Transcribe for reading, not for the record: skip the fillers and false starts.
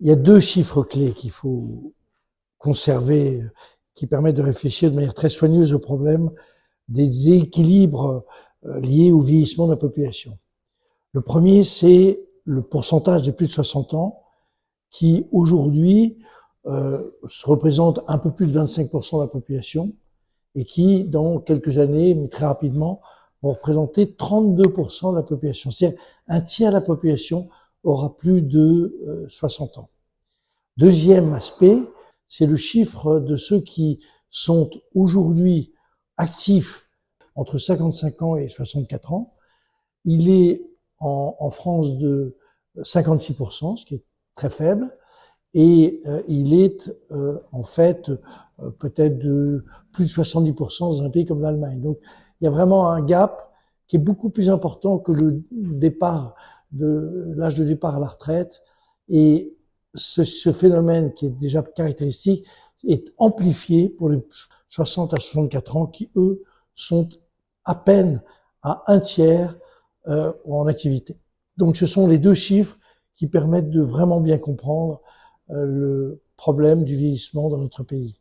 Il y a deux chiffres clés qu'il faut conserver, qui permettent de réfléchir de manière très soigneuse au problème des déséquilibres liés au vieillissement de la population. Le premier, c'est le pourcentage des plus de 60 ans qui, aujourd'hui, se représente un peu plus de 25% de la population et qui, dans quelques années, mais très rapidement, vont représenter 32% de la population. C'est-à-dire un tiers de la population aura plus de 60 ans. Deuxième aspect, c'est le chiffre de ceux qui sont aujourd'hui actifs entre 55 ans et 64 ans. Il est en France de 56%, ce qui est très faible, et il est en fait peut-être de plus de 70% dans un pays comme l'Allemagne. Donc il y a vraiment un gap qui est beaucoup plus important que le départ de l'âge de départ à la retraite, et ce phénomène qui est déjà caractéristique est amplifié pour les 60 à 64 ans qui, eux, sont à peine à un tiers en activité. Donc ce sont les deux chiffres qui permettent de vraiment bien comprendre le problème du vieillissement dans notre pays.